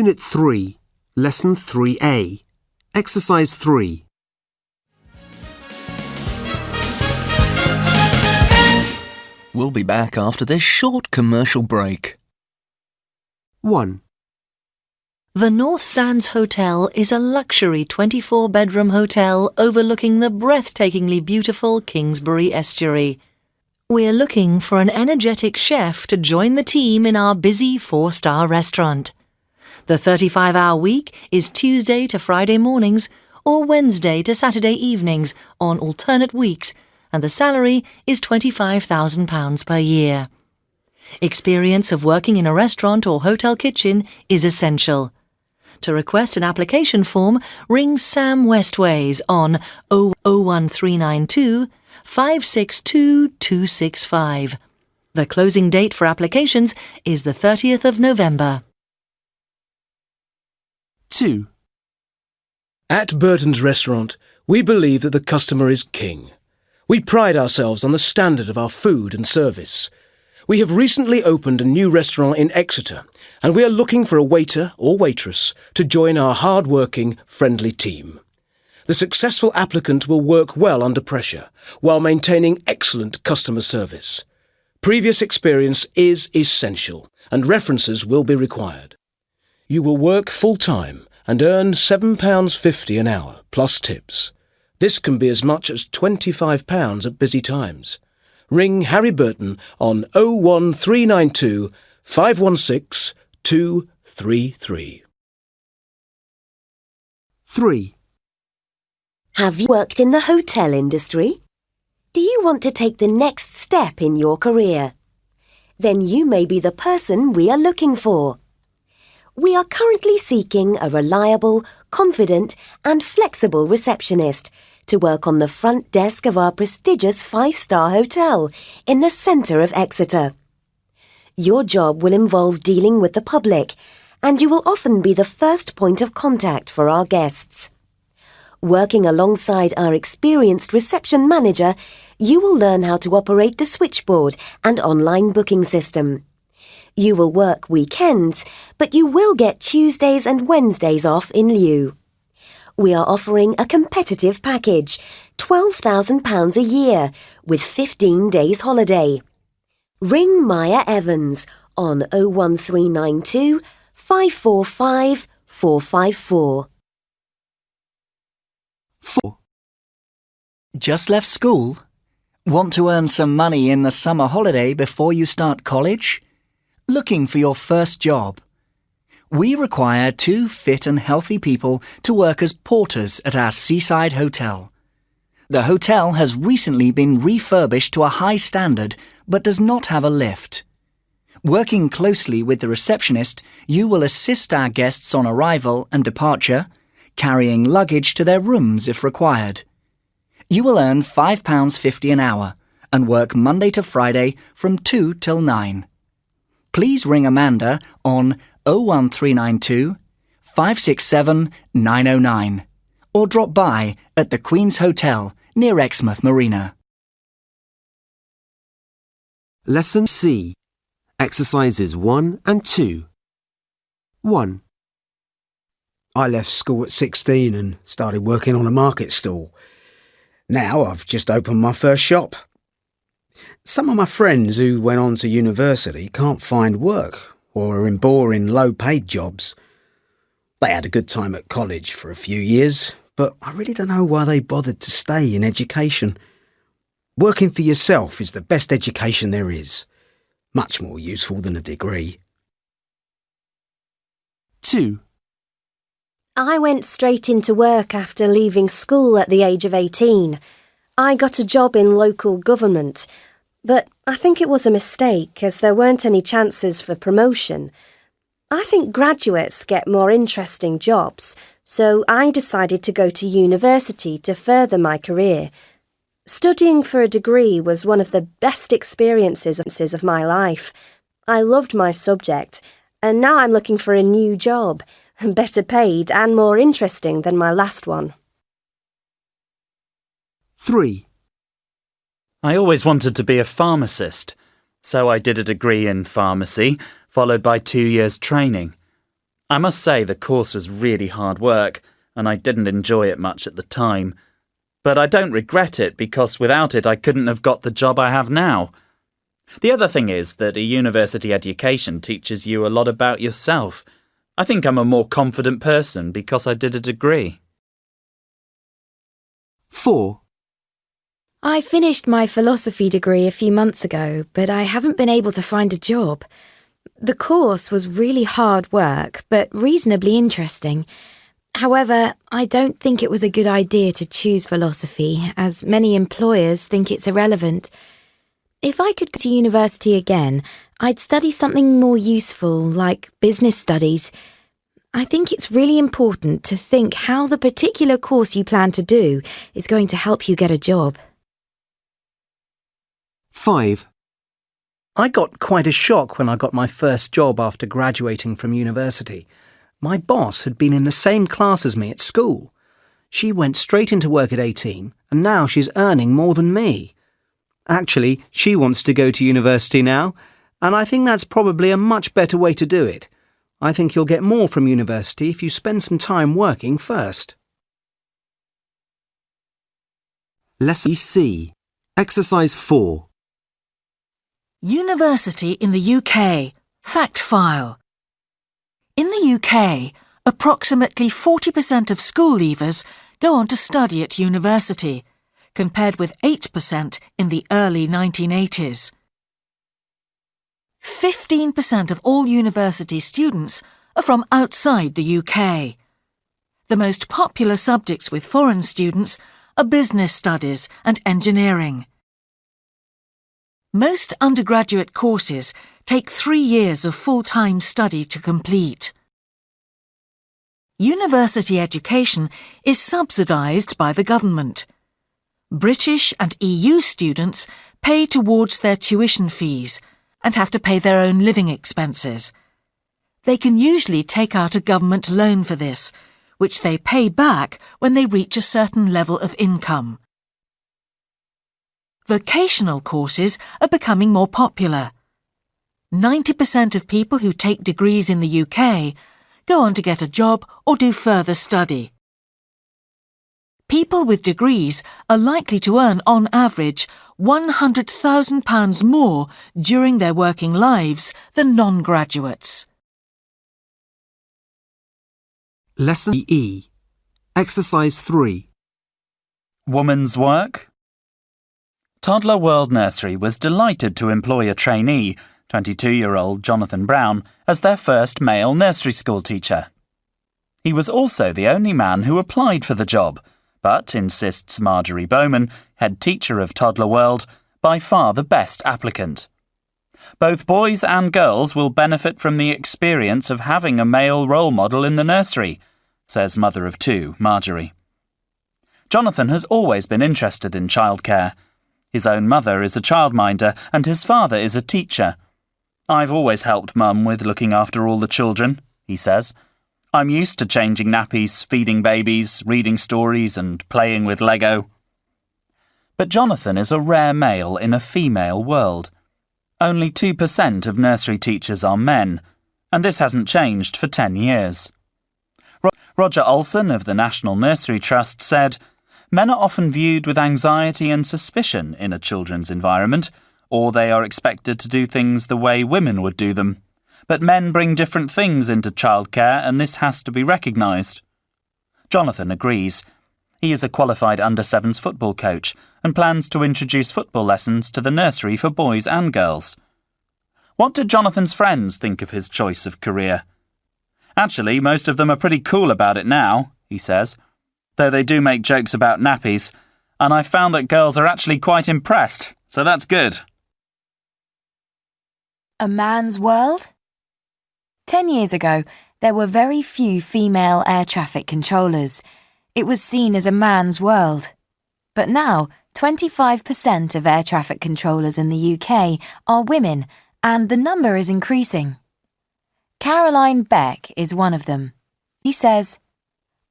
Unit 3, Lesson 3A, Exercise 3. We'll be back after this short commercial break. 1. The North Sands Hotel is a luxury 24-bedroom hotel overlooking the breathtakingly beautiful Kingsbury Estuary. We're looking for an energetic chef to join the team in our busy 4-star restaurant. The 35-hour week is Tuesday to Friday mornings or Wednesday to Saturday evenings on alternate weeks, and the salary is £25,000 per year. Experience of working in a restaurant or hotel kitchen is essential. To request an application form, ring Sam Westways on 01392 562 265. The closing date for applications is the 30th of November. 2. At Burton's Restaurant, we believe that the customer is king. We pride ourselves on the standard of our food and service. We have recently opened a new restaurant in Exeter, and we are looking for a waiter or waitress to join our hard-working, friendly team. The successful applicant will work well under pressure, while maintaining excellent customer service. Previous experience is essential, and references will be required. You will work full-time and earn £7.50 an hour, plus tips. This can be as much as £25 at busy times. Ring Harry Burton on 01392 516 233. 3. Have you worked in the hotel industry? Do you want to take the next step in your career? Then you may be the person we are looking for. We are currently seeking a reliable, confident and flexible receptionist to work on the front desk of our prestigious 5-star hotel in the centre of Exeter. Your job will involve dealing with the public, and you will often be the first point of contact for our guests. Working alongside our experienced reception manager, you will learn how to operate the switchboard and online booking system. You will work weekends, but you will get Tuesdays and Wednesdays off in lieu. We are offering a competitive package, £12,000 a year, with 15 days holiday. Ring Maya Evans on 01392 545 454. 4. Just left school? Want to earn some money in the summer holiday before you start college? Looking for your first job? We require 2 fit and healthy people to work as porters at our seaside hotel. The hotel has recently been refurbished to a high standard but does not have a lift. Working closely with the receptionist, you will assist our guests on arrival and departure, carrying luggage to their rooms if required. You will earn £5.50 an hour and work Monday to Friday from 2 till 9. Please ring Amanda on 01392 567 909 or drop by at the Queen's Hotel near Exmouth Marina. Lesson C, Exercises 1 and 2. 1. I left school at 16 and started working on a market stall. Now I've just opened my first shop. Some of my friends who went on to university can't find work or are in boring, low-paid jobs. They had a good time at college for a few years, but I really don't know why they bothered to stay in education. Working for yourself is the best education there is. Much more useful than a degree. 2. I went straight into work after leaving school at the age of 18. I got a job in local government, but I think it was a mistake as there weren't any chances for promotion. I think graduates get more interesting jobs, so I decided to go to university to further my career. Studying for a degree was one of the best experiences of my life. I loved my subject, and now I'm looking for a new job, better paid and more interesting than my last one. 3. I always wanted to be a pharmacist, so I did a degree in pharmacy, followed by 2 years training. I must say the course was really hard work, and I didn't enjoy it much at the time. But I don't regret it because without it I couldn't have got the job I have now. The other thing is that a university education teaches you a lot about yourself. I think I'm a more confident person because I did a degree. 4. I finished my philosophy degree a few months ago, but I haven't been able to find a job. The course was really hard work, but reasonably interesting. However, I don't think it was a good idea to choose philosophy, as many employers think it's irrelevant. If I could go to university again, I'd study something more useful, like business studies. I think it's really important to think how the particular course you plan to do is going to help you get a job. 5. I got quite a shock when I got my first job after graduating from university. My boss had been in the same class as me at school. She went straight into work at 18, and now she's earning more than me. Actually, she wants to go to university now, and I think that's probably a much better way to do it. I think you'll get more from university if you spend some time working first. Lesson C. Exercise 4. University in the UK. Fact file. In the UK, approximately 40% of school leavers go on to study at university, compared with 8% in the early 1980s. 15% of all university students are from outside the UK. The most popular subjects with foreign students are business studies and engineering. Most undergraduate courses take 3 years of full-time study to complete. University education is subsidised by the government. British and EU students pay towards their tuition fees and have to pay their own living expenses. They can usually take out a government loan for this, which they pay back when they reach a certain level of income. Vocational courses are becoming more popular. 90% of people who take degrees in the UK go on to get a job or do further study. People with degrees are likely to earn, on average, £100,000 more during their working lives than non-graduates. Lesson E. Exercise 3. Woman's work. Toddler World Nursery was delighted to employ a trainee, 22-year-old Jonathan Brown, as their first male nursery school teacher. He was also the only man who applied for the job, but, insists Marjorie Bowman, head teacher of Toddler World, by far the best applicant. Both boys and girls will benefit from the experience of having a male role model in the nursery, says mother of two, Marjorie. Jonathan has always been interested in childcare. His own mother is a childminder and his father is a teacher. I've always helped Mum with looking after all the children, he says. I'm used to changing nappies, feeding babies, reading stories and playing with Lego. But Jonathan is a rare male in a female world. Only 2% of nursery teachers are men, and this hasn't changed for 10 years. Roger Olsen of the National Nursery Trust said, "Men are often viewed with anxiety and suspicion in a children's environment, or they are expected to do things the way women would do them. But men bring different things into childcare and this has to be recognised." Jonathan agrees. He is a qualified under-7s football coach and plans to introduce football lessons to the nursery for boys and girls. What do Jonathan's friends think of his choice of career? Actually, most of them are pretty cool about it now, he says, though they do make jokes about nappies, and I've found that girls are actually quite impressed, so that's good. A man's world? 10 years ago, there were very few female air traffic controllers. It was seen as a man's world. But now, 25% of air traffic controllers in the UK are women, and the number is increasing. Caroline Beck is one of them. She says,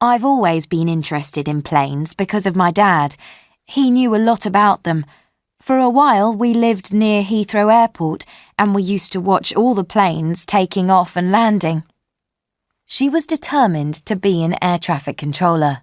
"I've always been interested in planes because of my dad. He knew a lot about them. For a while, we lived near Heathrow Airport, and we used to watch all the planes taking off and landing." She was determined to be an air traffic controller.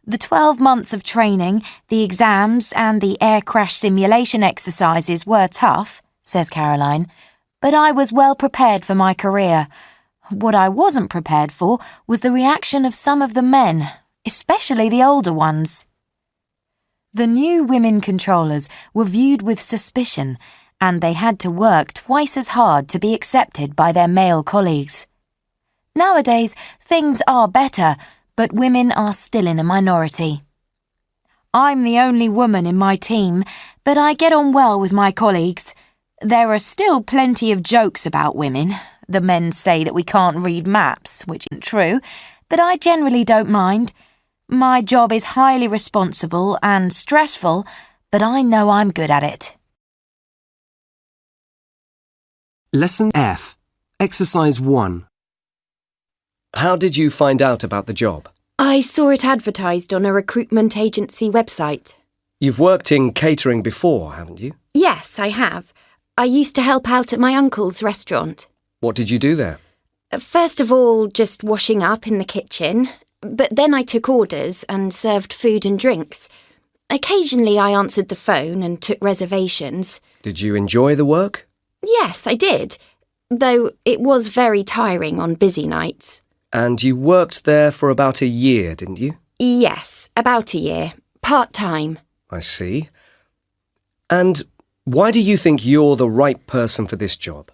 The 12 months of training, the exams and the air crash simulation exercises were tough, says Caroline, but I was well prepared for my career. What I wasn't prepared for was the reaction of some of the men, especially the older ones. The new women controllers were viewed with suspicion, and they had to work twice as hard to be accepted by their male colleagues. Nowadays, things are better, but women are still in a minority. I'm the only woman in my team, but I get on well with my colleagues. There are still plenty of jokes about women. The men say that we can't read maps, which isn't true, but I generally don't mind. My job is highly responsible and stressful, but I know I'm good at it. Lesson F. Exercise 1. How did you find out about the job? I saw it advertised on a recruitment agency website. You've worked in catering before, haven't you? Yes, I have. I used to help out at my uncle's restaurant. What did you do there? First of all, just washing up in the kitchen, but then I took orders and served food and drinks. Occasionally I answered the phone and took reservations. Did you enjoy the work? Yes, I did, though it was very tiring on busy nights. And you worked there for about a year, didn't you? Yes, about a year. Part-time. I see. And why do you think you're the right person for this job?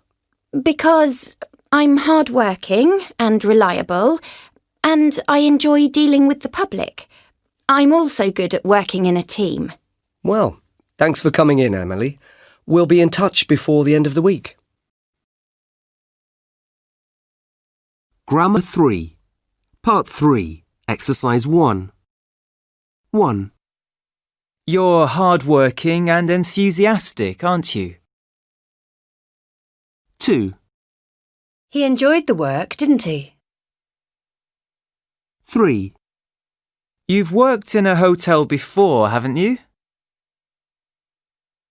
Because I'm hard-working and reliable, and I enjoy dealing with the public. I'm also good at working in a team. Well, thanks for coming in, Emily. We'll be in touch before the end of the week. Grammar 3. Part 3. Exercise 1. 1. You're hard-working and enthusiastic, aren't you? 2. He enjoyed the work, didn't he? 3. You've worked in a hotel before, haven't you?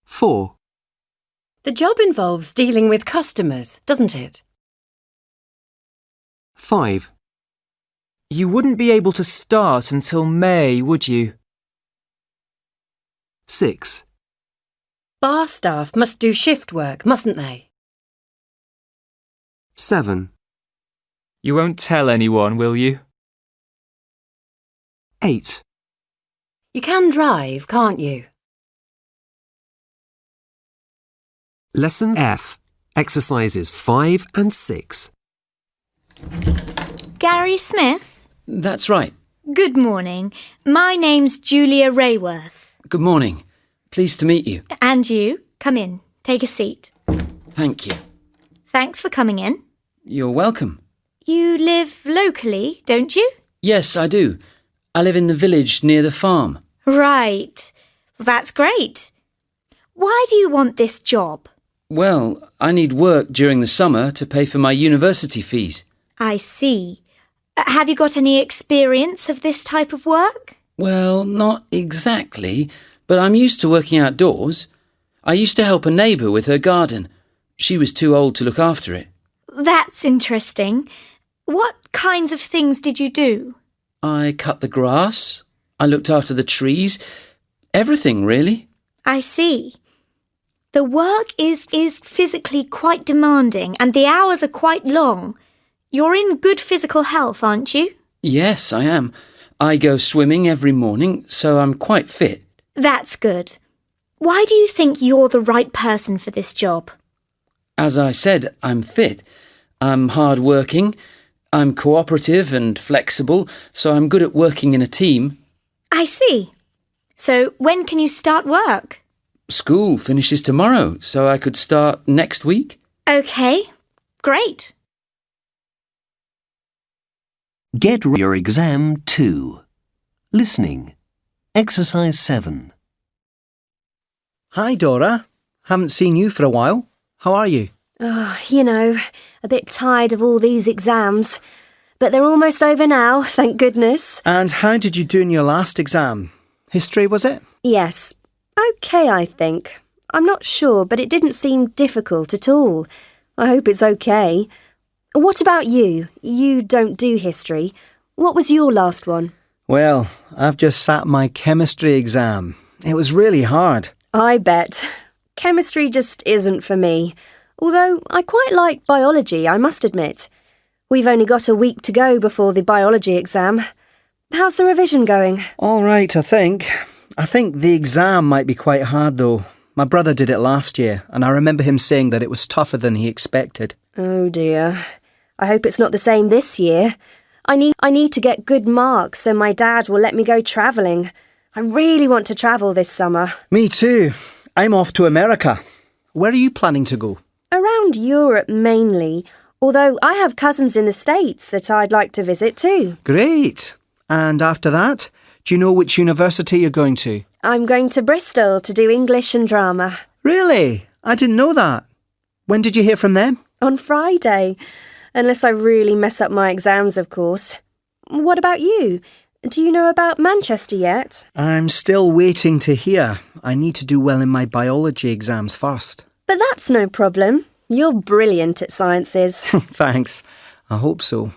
4. The job involves dealing with customers, doesn't it? 5. You wouldn't be able to start until May, would you? 6. Bar staff must do shift work, mustn't they? 7. You won't tell anyone, will you? 8. You can drive, can't you? Lesson F. Exercises 5 and 6. Gary Smith? That's right. Good morning. My name's Julia Rayworth. Good morning. Pleased to meet you. And you? Come in. Take a seat. Thank you. Thanks for coming in. You're welcome. You live locally, don't you? Yes, I do. I live in the village near the farm. Right. That's great. Why do you want this job? Well, I need work during the summer to pay for my university fees. I see. Have you got any experience of this type of work? Well, not exactly, but I'm used to working outdoors. I used to help a neighbour with her garden. She was too old to look after it. That's interesting. What kinds of things did you do? I cut the grass. I looked after the trees. Everything, really. I see. The work is physically quite demanding and the hours are quite long. You're in good physical health, aren't you? Yes, I am. I go swimming every morning, so I'm quite fit. That's good. Why do you think you're the right person for this job? As I said, I'm fit. I'm hard-working. I'm cooperative and flexible, so I'm good at working in a team. I see. So when can you start work? School finishes tomorrow, so I could start next week. OK, great. Get your exam 2. Listening. Exercise 7. Hi, Dora. Haven't seen you for a while. How are you? Oh, you know, a bit tired of all these exams. But they're almost over now, thank goodness. And how did you do in your last exam? History, was it? Yes. OK, I think. I'm not sure, but it didn't seem difficult at all. I hope it's OK. What about you? You don't do history. What was your last one? Well, I've just sat my chemistry exam. It was really hard. I bet. Chemistry just isn't for me. Although I quite like biology, I must admit. We've only got a week to go before the biology exam. How's the revision going? All right, I think. I think the exam might be quite hard, though. My brother did it last year, and I remember him saying that it was tougher than he expected. Oh dear. I hope it's not the same this year. I need to get good marks so my dad will let me go travelling. I really want to travel this summer. Me too. I'm off to America. Where are you planning to go? Around Europe mainly, although I have cousins in the States that I'd like to visit too. Great. And after that, do you know which university you're going to? I'm going to Bristol to do English and drama. Really? I didn't know that. When did you hear from them? On Friday. Unless I really mess up my exams, of course. What about you? Do you know about Manchester yet? I'm still waiting to hear. I need to do well in my biology exams first. But that's no problem. You're brilliant at sciences. Thanks. I hope so.